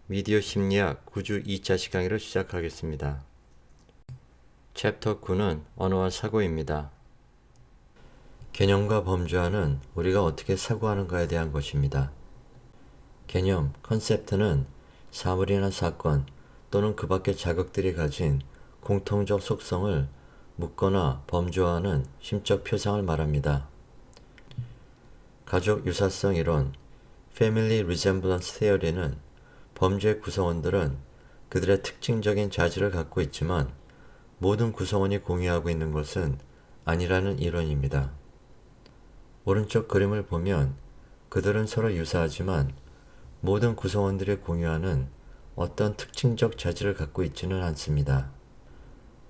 미디어 심리학 9주 2차 시강의를 시작하겠습니다. 챕터 9는 언어와 사고입니다. 개념과 범주화는 우리가 어떻게 사고하는가에 대한 것입니다. 개념, 컨셉트는 사물이나 사건 또는 그 밖의 자극들이 가진 공통적 속성을 묻거나 범주화하는 심적 표상을 말합니다. 가족 유사성 이론, Family Resemblance Theory는 범주의 구성원들은 그들의 특징적인 자질을 갖고 있지만 모든 구성원이 공유하고 있는 것은 아니라는 이론입니다. 오른쪽 그림을 보면 그들은 서로 유사하지만 모든 구성원들이 공유하는 어떤 특징적 자질을 갖고 있지는 않습니다.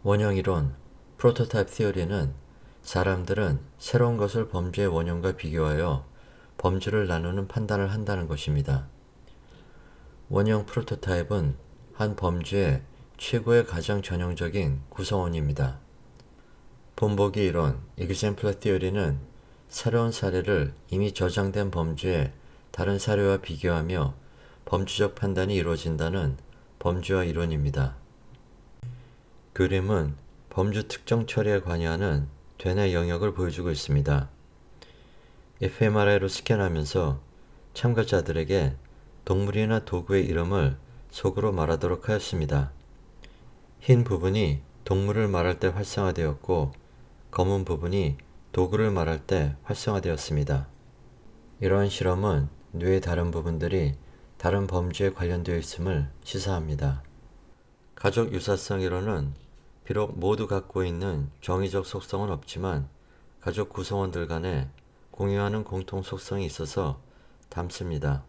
원형 이론, 프로토타입 티어리는 사람들은 새로운 것을 범주의 원형과 비교하여 범주를 나누는 판단을 한다는 것입니다. 원형 프로토타입은 한 범주의 최고의 가장 전형적인 구성원입니다. 본보기 이론, Exemplar Theory는 새로운 사례를 이미 저장된 범주의 다른 사례와 비교하며 범주적 판단이 이루어진다는 범주화 이론입니다. 그림은 범주 특정 처리에 관여하는 되뇌 영역을 보여주고 있습니다. fMRI로 스캔하면서 참가자들에게 동물이나 도구의 이름을 속으로 말하도록 하였습니다. 흰 부분이 동물을 말할 때 활성화되었고 검은 부분이 도구를 말할 때 활성화되었습니다. 이러한 실험은 뇌의 다른 부분들이 다른 범주에 관련되어 있음을 시사합니다. 가족 유사성 이론은 비록 모두 갖고 있는 정의적 속성은 없지만 가족 구성원들 간에 공유하는 공통 속성이 있어서 닮습니다.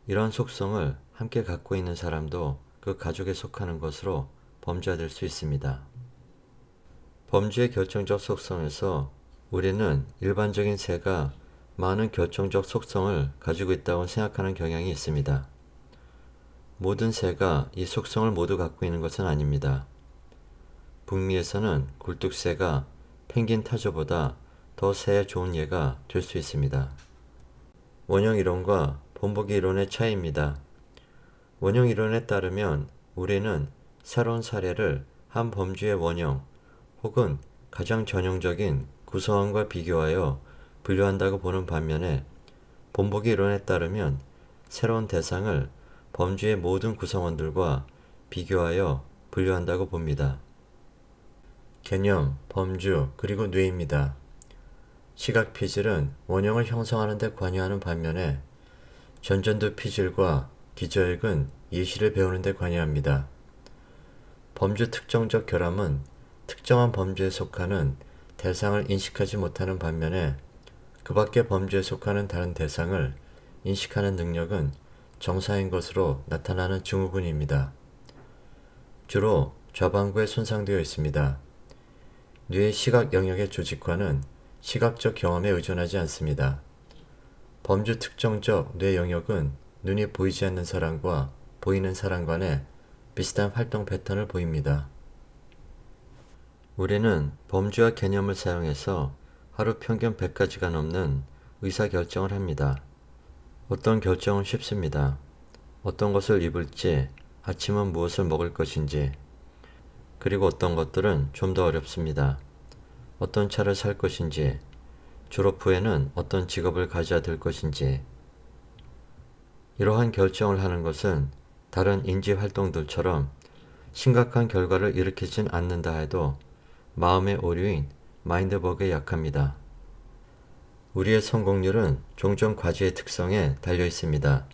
이러한 속성을 함께 갖고 있는 사람도 그 가족에 속하는 것으로 범주화될 수 있습니다. 범주의 결정적 속성에서 우리는 일반적인 새가 많은 결정적 속성을 가지고 있다고 생각하는 경향이 있습니다. 모든 새가 이 속성을 모두 갖고 있는 것은 아닙니다. 북미에서는 굴뚝새가 펭귄 타조보다 더 새에 좋은 예가 될 수 있습니다. 원형 이론과 본보기 이론의 차이입니다. 원형 이론에 따르면 우리는 새로운 사례를 한 범주의 원형 혹은 가장 전형적인 구성원과 비교하여 분류한다고 보는 반면에 본보기 이론에 따르면 새로운 대상을 범주의 모든 구성원들과 비교하여 분류한다고 봅니다. 개념, 범주, 그리고 뇌입니다. 시각 피질은 원형을 형성하는 데 관여하는 반면에 전전두 피질과 기저혈은 예시를 배우는 데 관여합니다. 범주 특정적 결함은 특정한 범주에 속하는 대상을 인식하지 못하는 반면에 그 밖의 범주에 속하는 다른 대상을 인식하는 능력은 정상인 것으로 나타나는 증후군입니다. 주로 좌반구에 손상되어 있습니다. 뇌의 시각 영역의 조직화는 시각적 경험에 의존하지 않습니다. 범주 특정적 뇌 영역은 눈이 보이지 않는 사람과 보이는 사람 간에 비슷한 활동 패턴을 보입니다. 우리는 범주와 개념을 사용해서 하루 평균 100가지가 넘는 의사결정을 합니다. 어떤 결정은 쉽습니다. 어떤 것을 입을지, 아침은 무엇을 먹을 것인지, 그리고 어떤 것들은 좀 더 어렵습니다. 어떤 차를 살 것인지, 졸업 후에는 어떤 직업을 가져야 될 것인지. 이러한 결정을 하는 것은 다른 인지활동들처럼 심각한 결과를 일으키진 않는다 해도 마음의 오류인 마인드버그에 약합니다. 우리의 성공률은 종종 과제의 특성에 달려 있습니다.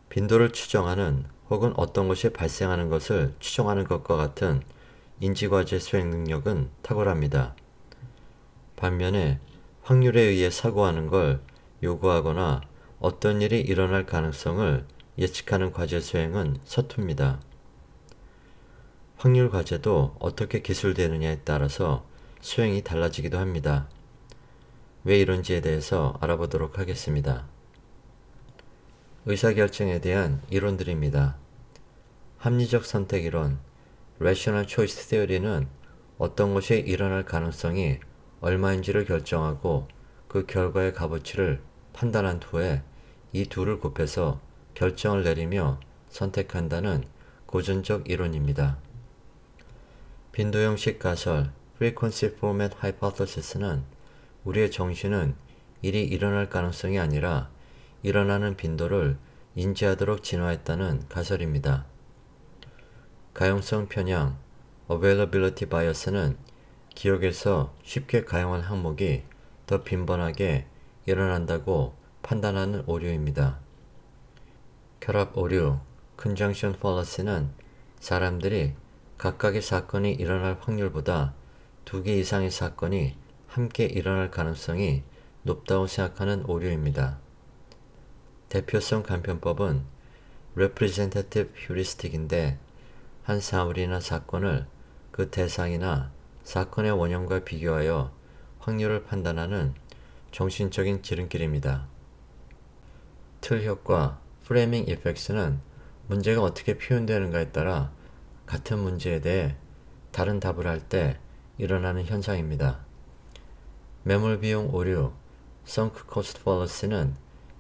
빈도를 추정하는 혹은 어떤 것이 발생하는 것을 추정하는 것과 같은 인지과제 수행 능력은 탁월합니다. 반면에 확률에 의해 사고하는 걸 요구하거나 어떤 일이 일어날 가능성을 예측하는 과제 수행은 서툽니다. 확률 과제도 어떻게 기술되느냐에 따라서 수행이 달라지기도 합니다. 왜 이런지에 대해서 알아보도록 하겠습니다. 의사결정에 대한 이론들입니다. 합리적 선택 이론, Rational Choice Theory는 어떤 것이 일어날 가능성이 얼마인지를 결정하고 그 결과의 값어치를 판단한 후에 이 둘을 곱해서 결정을 내리며 선택한다는 고전적 이론입니다. 빈도형식 가설 Frequency Format Hypothesis는 우리의 정신은 일이 일어날 가능성이 아니라 일어나는 빈도를 인지하도록 진화했다는 가설입니다. 가용성 편향 Availability Bias는 기억에서 쉽게 가용한 항목이 더 빈번하게 일어난다고 판단하는 오류입니다. 결합 오류 Conjunction Fallacy는 사람들이 각각의 사건이 일어날 확률보다 2개 이상의 사건이 함께 일어날 가능성이 높다고 생각하는 오류입니다. 대표성 간편법은 Representative Heuristic인데 한 사물이나 사건을 그 대상이나 사건의 원형과 비교하여 확률을 판단하는 정신적인 지름길입니다. 틀 효과 Framing Effects는 문제가 어떻게 표현되는가에 따라 같은 문제에 대해 다른 답을 할 때 일어나는 현상입니다. 매몰 비용 오류 Sunk Cost Fallacy는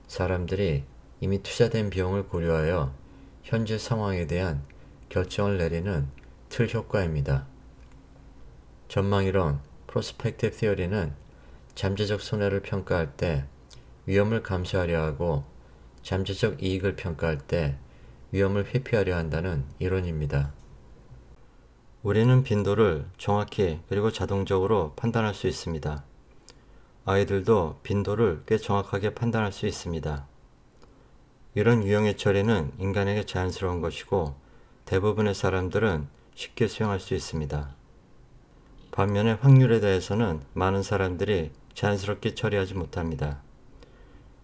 사람들이 이미 투자된 비용을 고려하여 현재 상황에 대한 결정을 내리는 틀 효과입니다. 전망이론 Prospective Theory는 잠재적 손해를 평가할 때 위험을 감수하려 하고 잠재적 이익을 평가할 때 위험을 회피하려 한다는 이론입니다. 우리는 빈도를 정확히 그리고 자동적으로 판단할 수 있습니다. 아이들도 빈도를 꽤 정확하게 판단할 수 있습니다. 이런 유형의 처리는 인간에게 자연스러운 것이고 대부분의 사람들은 쉽게 수행할 수 있습니다. 반면에 확률에 대해서는 많은 사람들이 자연스럽게 처리하지 못합니다.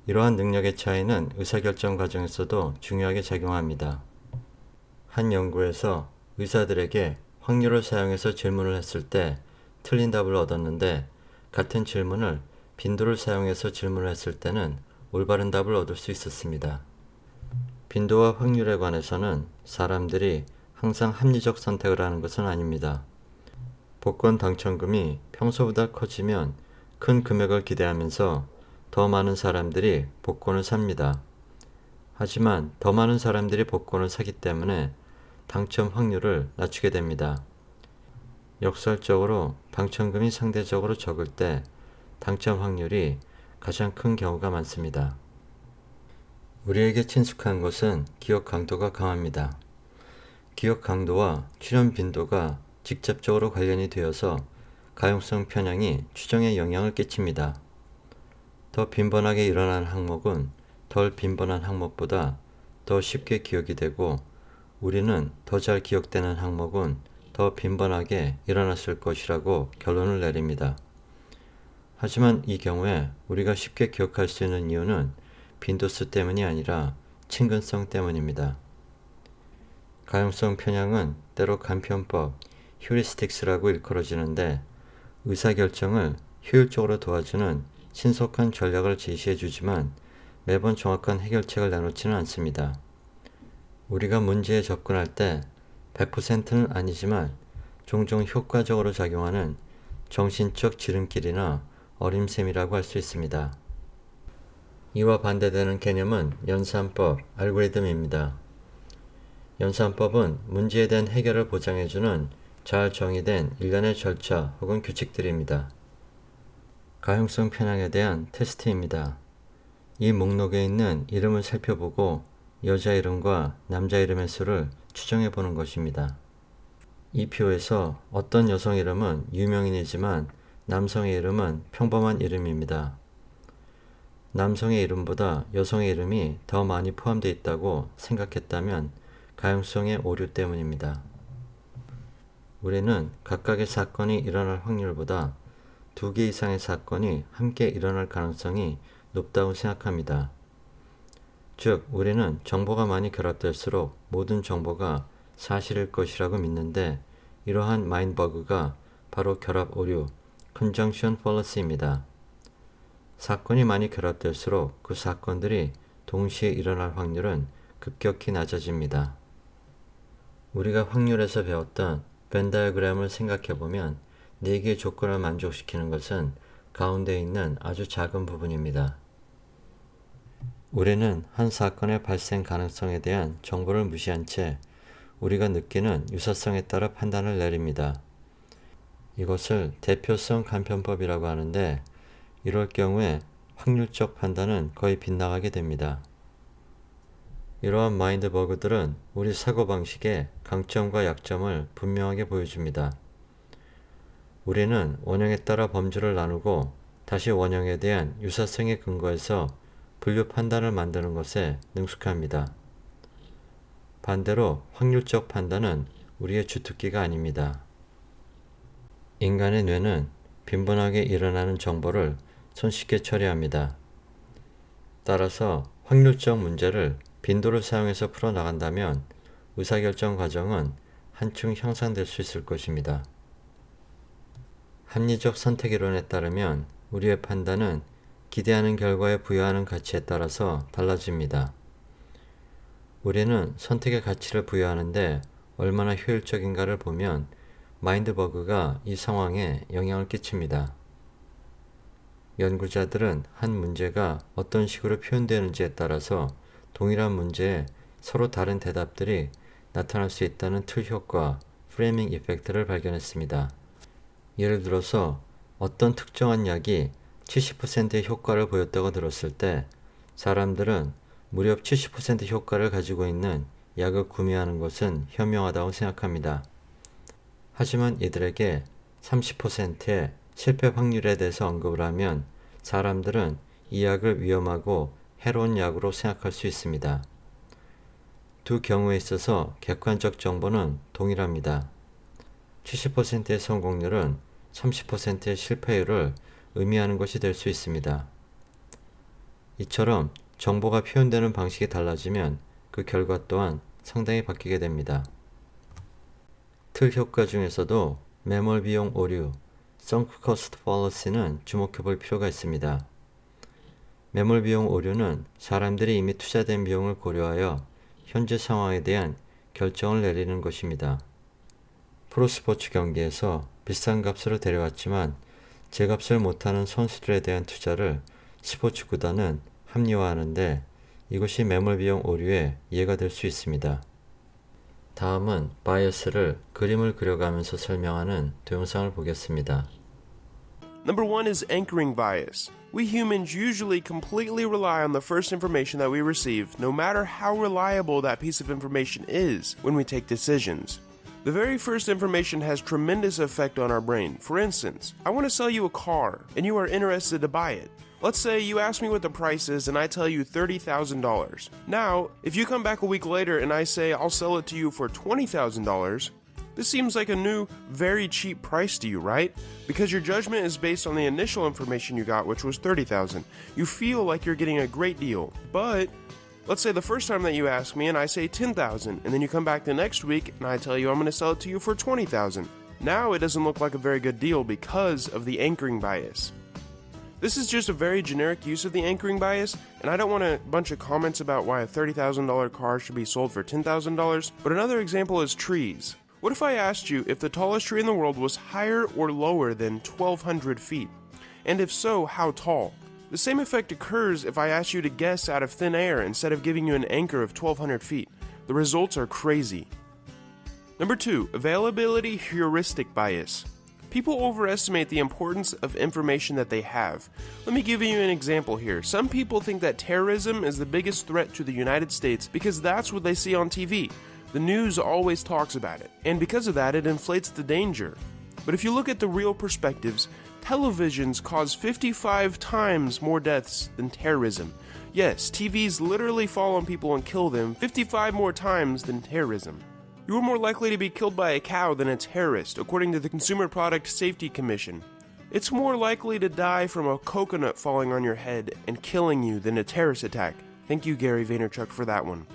이러한 능력의 차이는 의사결정 과정에서도 중요하게 작용합니다. 한 연구에서 의사들에게 확률을 사용해서 질문을 했을 때 틀린 답을 얻었는데 같은 질문을 빈도를 사용해서 질문을 했을 때는 올바른 답을 얻을 수 있었습니다. 빈도와 확률에 관해서는 사람들이 항상 합리적 선택을 하는 것은 아닙니다. 복권 당첨금이 평소보다 커지면 큰 금액을 기대하면서 더 많은 사람들이 복권을 삽니다. 하지만 더 많은 사람들이 복권을 사기 때문에 당첨 확률을 낮추게 됩니다. 역설적으로 당첨금이 상대적으로 적을 때 당첨 확률이 가장 큰 경우가 많습니다. 우리에게 친숙한 것은 기억 강도가 강합니다. 기억 강도와 출현 빈도가 직접적으로 관련이 되어서 가용성 편향이 추정에 영향을 끼칩니다. 더 빈번하게 일어나는 항목은 덜 빈번한 항목보다 더 쉽게 기억이 되고 우리는 더 잘 기억되는 항목은 더 빈번하게 일어났을 것이라고 결론을 내립니다. 하지만 이 경우에 우리가 쉽게 기억할 수 있는 이유는 빈도수 때문이 아니라 친근성 때문입니다. 가용성 편향은 때로 간편법, 휴리스틱스라고 일컬어지는데 의사결정을 효율적으로 도와주는 신속한 전략을 제시해 주지만 매번 정확한 해결책을 내놓지는 않습니다. 우리가 문제에 접근할 때 100%는 아니지만 종종 효과적으로 작용하는 정신적 지름길이나 어림셈이라고 할 수 있습니다. 이와 반대되는 개념은 연산법, 알고리즘입니다. 연산법은 문제에 대한 해결을 보장해주는 잘 정의된 일련의 절차 혹은 규칙들입니다. 가용성 편향에 대한 테스트입니다. 이 목록에 있는 이름을 살펴보고 여자 이름과 남자 이름의 수를 추정해 보는 것입니다. 이 표에서 어떤 여성 이름은 유명인이지만 남성의 이름은 평범한 이름입니다. 남성의 이름보다 여성의 이름이 더 많이 포함되어 있다고 생각했다면 가용성의 오류 때문입니다. 우리는 각각의 사건이 일어날 확률보다 2개 이상의 사건이 함께 일어날 가능성이 높다고 생각합니다. 즉, 우리는 정보가 많이 결합될수록 모든 정보가 사실일 것이라고 믿는데 이러한 마인드버그가 바로 결합 오류, Conjunction Fallacy입니다. 사건이 많이 결합될수록 그 사건들이 동시에 일어날 확률은 급격히 낮아집니다. 우리가 확률에서 배웠던 벤 다이어그램을 생각해보면 4개의 조건을 만족시키는 것은 가운데 있는 아주 작은 부분입니다. 우리는 한 사건의 발생 가능성에 대한 정보를 무시한 채 우리가 느끼는 유사성에 따라 판단을 내립니다. 이것을 대표성 간편법이라고 하는데 이럴 경우에 확률적 판단은 거의 빗나가게 됩니다. 이러한 마인드 버그들은 우리 사고방식의 강점과 약점을 분명하게 보여줍니다. 우리는 원형에 따라 범주를 나누고 다시 원형에 대한 유사성에 근거해서 분류 판단을 만드는 것에 능숙합니다. 반대로 확률적 판단은 우리의 주특기가 아닙니다. 인간의 뇌는 빈번하게 일어나는 정보를 손쉽게 처리합니다. 따라서 확률적 문제를 빈도를 사용해서 풀어나간다면 의사결정 과정은 한층 향상될 수 있을 것입니다. 합리적 선택이론에 따르면 우리의 판단은 기대하는 결과에 부여하는 가치에 따라서 달라집니다. 우리는 선택의 가치를 부여하는데 얼마나 효율적인가를 보면 마인드 버그가 이 상황에 영향을 끼칩니다. 연구자들은 한 문제가 어떤 식으로 표현되는지에 따라서 동일한 문제에 서로 다른 대답들이 나타날 수 있다는 틀 효과, 프레이밍 이펙트를 발견했습니다. 예를 들어서 어떤 특정한 약이 70%의 효과를 보였다고 들었을 때 사람들은 무려 70% 효과를 가지고 있는 약을 구매하는 것은 현명하다고 생각합니다. 하지만 이들에게 30%의 실패 확률에 대해서 언급을 하면 사람들은 이 약을 위험하고 해로운 약으로 생각할 수 있습니다. 두 경우에 있어서 객관적 정보는 동일합니다. 70%의 성공률은 30%의 실패율을 의미하는 것이 될 수 있습니다. 이처럼 정보가 표현되는 방식이 달라지면 그 결과 또한 상당히 바뀌게 됩니다. 틀 효과 중에서도 매몰 비용 오류, Sunk Cost Fallacy는 주목해 볼 필요가 있습니다. 매몰 비용 오류는 사람들이 이미 투자된 비용을 고려하여 현재 상황에 대한 결정을 내리는 것입니다. 프로스포츠 경기에서 비싼 값으로 데려왔지만 제값을 못하는 선수들에 대한 투자를 스포츠 구단은 합리화하는데 이것이 매몰 비용 오류의 예가 될 수 있습니다. 다음은 바이어스를 그림을 그려가면서 설명하는 동영상을 보겠습니다. Number one is anchoring bias. We humans usually completely rely on the first information that we receive, no matter how reliable that piece of information is when we take decisions. The very first information has tremendous effect on our brain. For instance, I want to sell you a car, and you are interested to buy it. Let's say you ask me what the price is and I tell you $30,000. Now, if you come back a week later and I say I'll sell it to you for $20,000, this seems like a new, very cheap price to you, right? Because your judgment is based on the initial information you got, which was $30,000. You feel like you're getting a great deal. But let's say the first time that you ask me and I say $10,000, and then you come back the next week and I tell you I'm going to sell it to you for $20,000. Now it doesn't look like a very good deal because of the anchoring bias. This is just a very generic use of the anchoring bias, and I don't want a bunch of comments about why a $30,000 car should be sold for $10,000, but another example is trees. What if I asked you if the tallest tree in the world was higher or lower than 1,200 feet? And if so, how tall? The same effect occurs if I ask you to guess out of thin air instead of giving you an anchor of 1,200 feet. The results are crazy. Number 2, availability heuristic bias. People overestimate the importance of information that they have. Let me give you an example here. Some people think that terrorism is the biggest threat to the United States because that's what they see on TV. The news always talks about it, and because of that, it inflates the danger. But if you look at the real perspectives, televisions cause 55 times more deaths than terrorism. Yes, TVs literally fall on people and kill them 55 more times than terrorism. You are more likely to be killed by a cow than a terrorist, according to the Consumer Product Safety Commission. It's more likely to die from a coconut falling on your head and killing you than a terrorist attack. Thank you, Gary Vaynerchuk, for that one.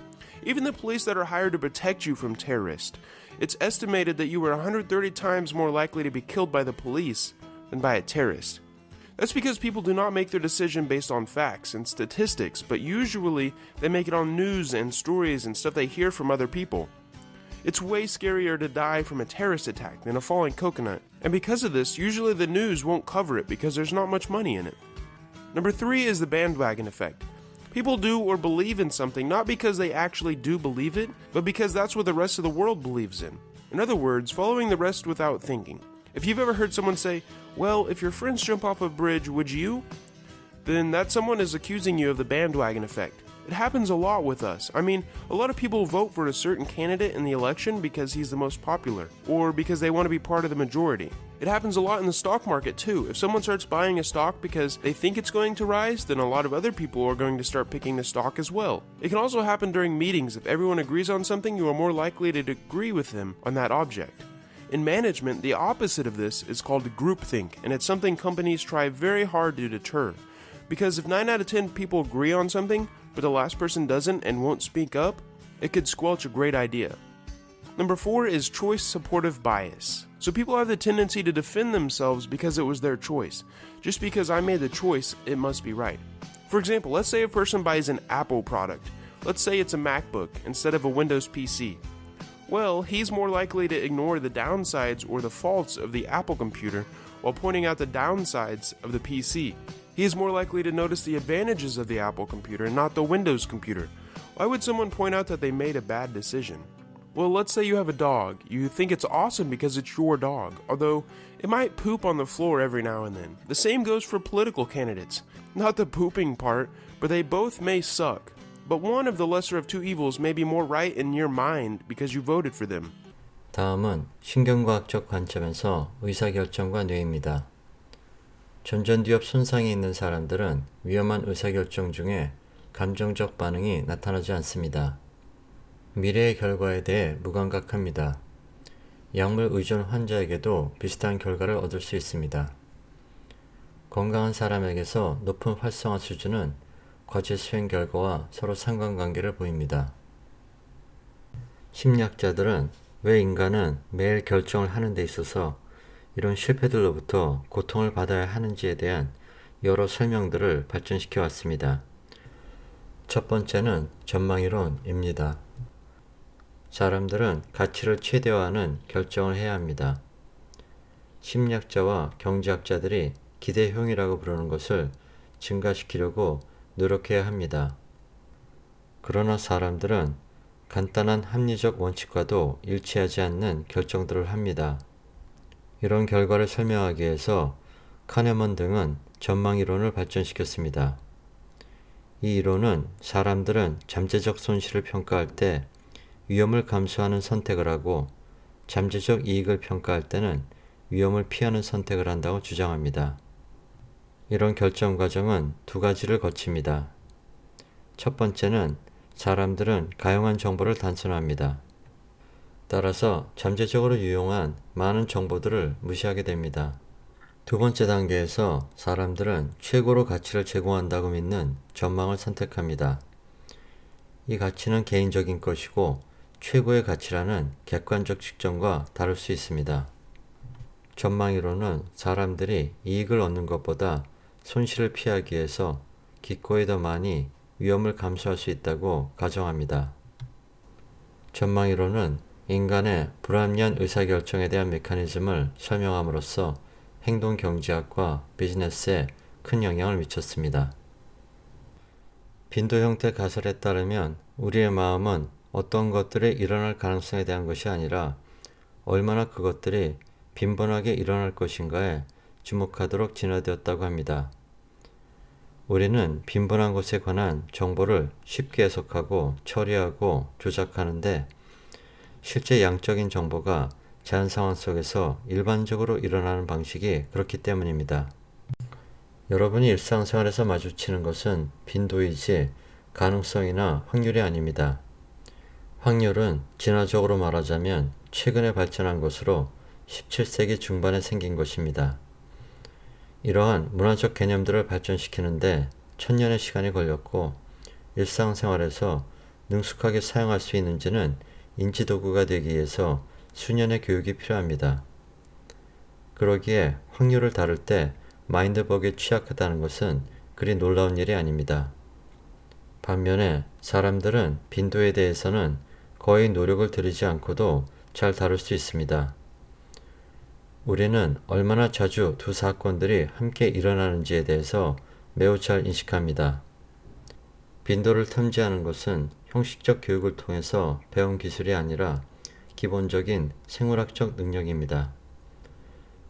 Even the police that are hired to protect you from terrorists, it's estimated that you are 130 times more likely to be killed by the police than by a terrorist. That's because people do not make their decision based on facts and statistics, but usually they make it on news and stories and stuff they hear from other people. It's way scarier to die from a terrorist attack than a falling coconut, and because of this, usually the news won't cover it because there's not much money in it. Number 3 is the bandwagon effect. People do or believe in something not because they actually do believe it, but because that's what the rest of the world believes in. In other words, following the rest without thinking. If you've ever heard someone say, well, if your friends jump off a bridge, would you? Then that someone is accusing you of the bandwagon effect. It happens a lot with us. I mean, a lot of people vote for a certain candidate in the election because he's the most popular, or because they want to be part of the majority. It happens a lot in the stock market too. If someone starts buying a stock because they think it's going to rise, then a lot of other people are going to start picking the stock as well. It can also happen during meetings. If everyone agrees on something, you are more likely to agree with them on that object. In management, the opposite of this is called groupthink, and it's something companies try very hard to deter. Because if 9 out of 10 people agree on something, but the last person doesn't and won't speak up, it could squelch a great idea. Number 4 is choice supportive bias. So people have the tendency to defend themselves because it was their choice. Just because I made the choice, it must be right. For example, let's say a person buys an Apple product. Let's say it's a MacBook instead of a Windows PC. Well, he's more likely to ignore the downsides or the faults of the Apple computer while pointing out the downsides of the PC. He is more likely to notice the advantages of the Apple computer and not the Windows computer. Why would someone point out that they made a bad decision? Well, let's say you have a dog. You think it's awesome because it's your dog, although it might poop on the floor every now and then. The same goes for political candidates. Not the pooping part, but they both may suck. But one of the lesser of two evils may be more right in your mind because you voted for them. 다음은 신경과학적 관점에서 의사결정과 뇌입니다. 전전두엽 손상이 있는 사람들은 위험한 의사결정 중에 감정적 반응이 나타나지 않습니다. 미래의 결과에 대해 무감각합니다. 약물 의존 환자에게도 비슷한 결과를 얻을 수 있습니다. 건강한 사람에게서 높은 활성화 수준은 과제 수행 결과와 서로 상관관계를 보입니다. 심리학자들은 왜 인간은 매일 결정을 하는 데 있어서 이런 실패들로부터 고통을 받아야 하는지에 대한 여러 설명들을 발전시켜 왔습니다. 첫 번째는 전망이론입니다. 사람들은 가치를 최대화하는 결정을 해야 합니다. 심리학자와 경제학자들이 기대형이라고 부르는 것을 증가시키려고 노력해야 합니다. 그러나 사람들은 간단한 합리적 원칙과도 일치하지 않는 결정들을 합니다. 이런 결과를 설명하기 위해서 카네먼 등은 전망이론을 발전시켰습니다. 이 이론은 사람들은 잠재적 손실을 평가할 때 위험을 감수하는 선택을 하고 잠재적 이익을 평가할 때는 위험을 피하는 선택을 한다고 주장합니다. 이런 결정 과정은 두 가지를 거칩니다. 첫 번째는 사람들은 가용한 정보를 단순화합니다. 따라서 잠재적으로 유용한 많은 정보들을 무시하게 됩니다. 두 번째 단계에서 사람들은 최고로 가치를 제공한다고 믿는 전망을 선택합니다. 이 가치는 개인적인 것이고 최고의 가치라는 객관적 측정과 다를 수 있습니다. 전망이론은 사람들이 이익을 얻는 것보다 손실을 피하기 위해서 기꺼이 더 많이 위험을 감수할 수 있다고 가정합니다. 전망이론은 인간의 불합리한 의사결정에 대한 메커니즘을 설명함으로써 행동경제학과 비즈니스에 큰 영향을 미쳤습니다. 빈도 형태 가설에 따르면 우리의 마음은 어떤 것들이 일어날 가능성에 대한 것이 아니라 얼마나 그것들이 빈번하게 일어날 것인가에 주목하도록 진화되었다고 합니다. 우리는 빈번한 것에 관한 정보를 쉽게 해석하고 처리하고 조작하는데 실제 양적인 정보가 제한 상황 속에서 일반적으로 일어나는 방식이 그렇기 때문입니다. 여러분이 일상생활에서 마주치는 것은 빈도이지 가능성이나 확률이 아닙니다. 확률은 진화적으로 말하자면 최근에 발전한 것으로 17세기 중반에 생긴 것입니다. 이러한 문화적 개념들을 발전시키는데 천년의 시간이 걸렸고 일상생활에서 능숙하게 사용할 수 있는지는 인지도구가 되기 위해서 수년의 교육이 필요합니다. 그러기에 확률을 다룰 때 마인드벅에 취약하다는 것은 그리 놀라운 일이 아닙니다. 반면에 사람들은 빈도에 대해서는 거의 노력을 들이지 않고도 잘 다룰 수 있습니다. 우리는 얼마나 자주 두 사건들이 함께 일어나는지에 대해서 매우 잘 인식합니다. 빈도를 탐지하는 것은 형식적 교육을 통해서 배운 기술이 아니라 기본적인 생물학적 능력입니다.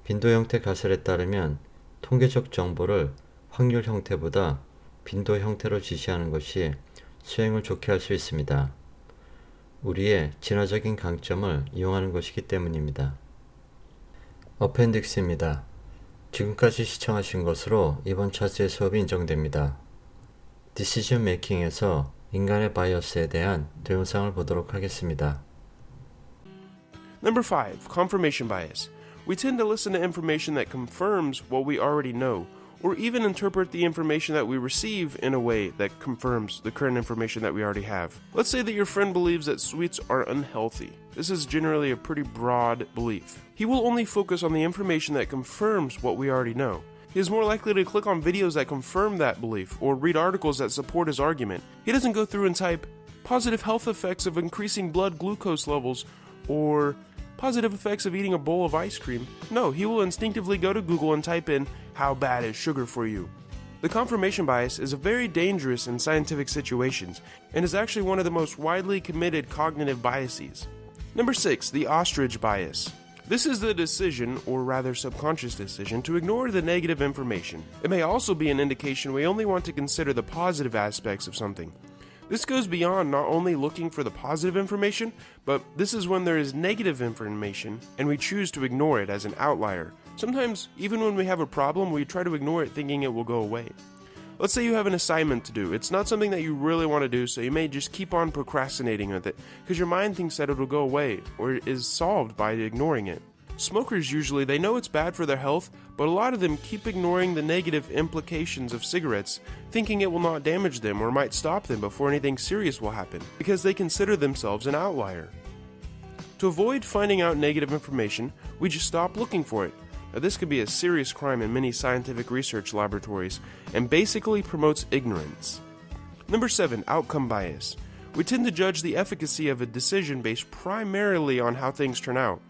빈도 형태 가설에 따르면 통계적 정보를 확률 형태보다 빈도 형태로 지시하는 것이 수행을 좋게 할 수 있습니다. 우리의 진화적인 강점을 이용하는 것이기 때문입니다. 어펜딕스입니다. 지금까지 시청하신 것으로 이번 차트의 수업이 인정됩니다. 디시전 메이킹에서 인간의 바이어스에 대한 동영상을 보도록 하겠습니다. Number 5. Confirmation bias. We tend to listen to information that confirms what we already know, or even interpret the information that we receive in a way that confirms the current information that we already have. Let's say that your friend believes that sweets are unhealthy. This is generally a pretty broad belief. He will only focus on the information that confirms what we already know. He is more likely to click on videos that confirm that belief or read articles that support his argument. He doesn't go through and type positive health effects of increasing blood glucose levels or positive effects of eating a bowl of ice cream. No, he will instinctively go to Google and type in how bad is sugar for you. The confirmation bias is very dangerous in scientific situations and is actually one of the most widely committed cognitive biases. Number 6, the ostrich bias. This is the decision, or rather subconscious decision, to ignore the negative information. It may also be an indication we only want to consider the positive aspects of something. This goes beyond not only looking for the positive information, but this is when there is negative information and we choose to ignore it as an outlier. Sometimes, even when we have a problem, we try to ignore it thinking it will go away. Let's say you have an assignment to do. It's not something that you really want to do, so you may just keep on procrastinating with it because your mind thinks that it'll go away or is solved by ignoring it. Smokers usually, they know it's bad for their health, but a lot of them keep ignoring the negative implications of cigarettes, thinking it will not damage them or might stop them before anything serious will happen, because they consider themselves an outlier. To avoid finding out negative information, we just stop looking for it. Now, this could be a serious crime in many scientific research laboratories and basically promotes ignorance. Number 7, outcome bias. We tend to judge the efficacy of a decision based primarily on how things turn out.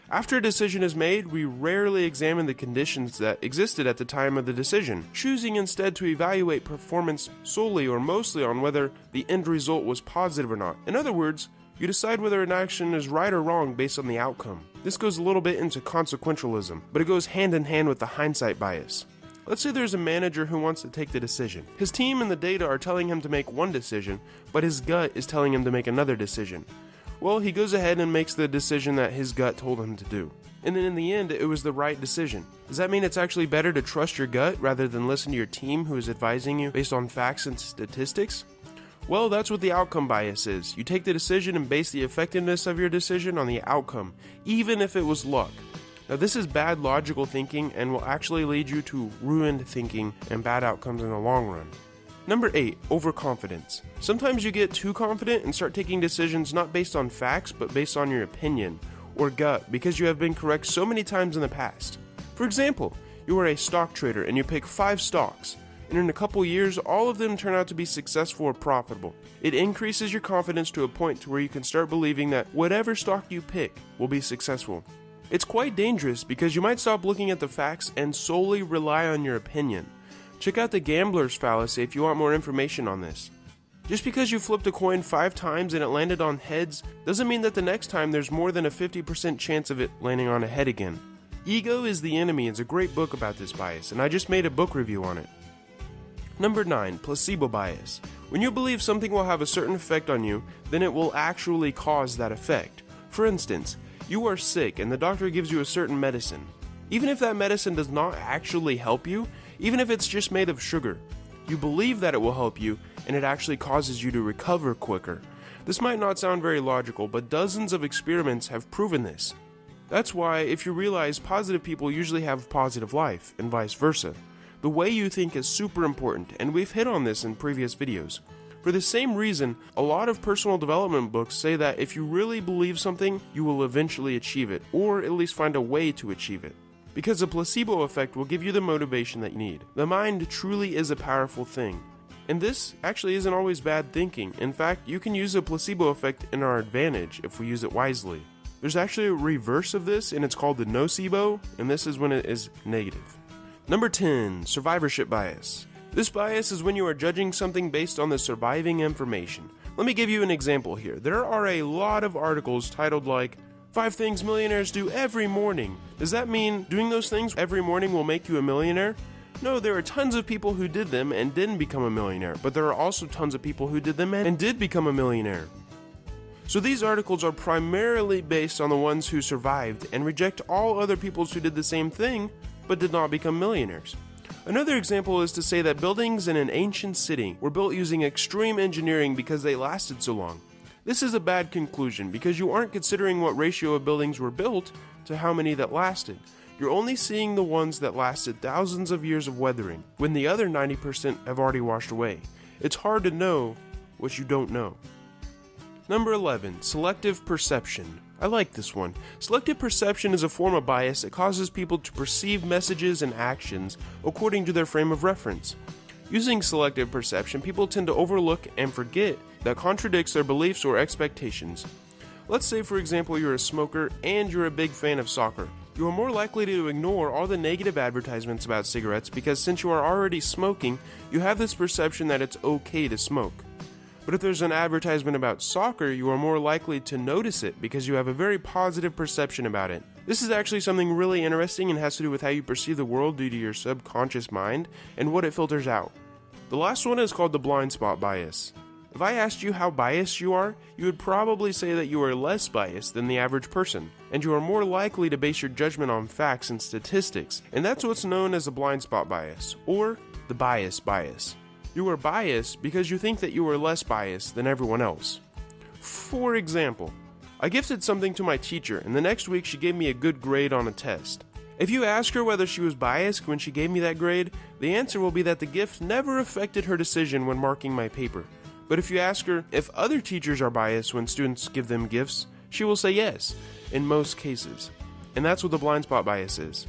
After a decision is made, we rarely examine the conditions that existed at the time of the decision, choosing instead to evaluate performance solely or mostly on whether the end result was positive or not. In other words, you decide whether an action is right or wrong based on the outcome. This goes a little bit into consequentialism, but it goes hand in hand with the hindsight bias. Let's say there's a manager who wants to take the decision. His team and the data are telling him to make one decision, but his gut is telling him to make another decision. Well, he goes ahead and makes the decision that his gut told him to do. And then in the end, it was the right decision. Does that mean it's actually better to trust your gut rather than listen to your team who is advising you based on facts and statistics? Well, that's what the outcome bias is. You take the decision and base the effectiveness of your decision on the outcome, even if it was luck. Now, this is bad logical thinking and will actually lead you to ruined thinking and bad outcomes in the long run. Number 8, overconfidence. Sometimes you get too confident and start taking decisions not based on facts, but based on your opinion or gut because you have been correct so many times in the past. For example, you are a stock trader and you pick 5 stocks, and in a couple years, all of them turn out to be successful or profitable. It increases your confidence to a point to where you can start believing that whatever stock you pick will be successful. It's quite dangerous because you might stop looking at the facts and solely rely on your opinion. Check out the gambler's fallacy if you want more information on this. Just because you flipped a coin 5 times and it landed on heads doesn't mean that the next time there's more than a 50% chance of it landing on a head again. Ego is the Enemy is a great book about this bias, and I just made a book review on it. Number 9, placebo bias. When you believe something will have a certain effect on you, then it will actually cause that effect. For instance, you are sick and the doctor gives you a certain medicine. Even if that medicine does not actually help you, even if it's just made of sugar, you believe that it will help you and it actually causes you to recover quicker. This might not sound very logical, but dozens of experiments have proven this. That's why if you realize positive people usually have positive life and vice versa. The way you think is super important, and we've hit on this in previous videos. For the same reason, a lot of personal development books say that if you really believe something, you will eventually achieve it, or at least find a way to achieve it. Because the placebo effect will give you the motivation that you need. The mind truly is a powerful thing. And this actually isn't always bad thinking. In fact, you can use the placebo effect in our advantage if we use it wisely. There's actually a reverse of this, and it's called the nocebo, and this is when it is negative. Number 10, survivorship bias. This bias is when you are judging something based on the surviving information. Let me give you an example here. There are a lot of articles titled like, 5 things millionaires do every morning. Does that mean doing those things every morning will make you a millionaire? No, there are tons of people who did them and didn't become a millionaire, but there are also tons of people who did them and did become a millionaire. So these articles are primarily based on the ones who survived and reject all other peoples who did the same thing but did not become millionaires. Another example is to say that buildings in an ancient city were built using extreme engineering because they lasted so long. This is a bad conclusion because you aren't considering what ratio of buildings were built to how many that lasted. You're only seeing the ones that lasted thousands of years of weathering, when the other 90% have already washed away. It's hard to know what you don't know. Number 11, selective perception. I like this one. Selective perception is a form of bias that causes people to perceive messages and actions according to their frame of reference. Using selective perception, people tend to overlook and forget that contradicts their beliefs or expectations. Let's say, for example, you're a smoker and you're a big fan of soccer. You are more likely to ignore all the negative advertisements about cigarettes because since you are already smoking, you have this perception that it's okay to smoke. But if there's an advertisement about soccer, you are more likely to notice it because you have a very positive perception about it. This is actually something really interesting and has to do with how you perceive the world due to your subconscious mind and what it filters out. The last one is called the blind spot bias. If I asked you how biased you are, you would probably say that you are less biased than the average person, and you are more likely to base your judgment on facts and statistics, and that's what's known as the blind spot bias, or the bias bias. You are biased because you think that you are less biased than everyone else. For example, I gifted something to my teacher, and the next week she gave me a good grade on a test. If you ask her whether she was biased when she gave me that grade, the answer will be that the gift never affected her decision when marking my paper. But if you ask her if other teachers are biased when students give them gifts, she will say yes, in most cases. And that's what the blind spot bias is.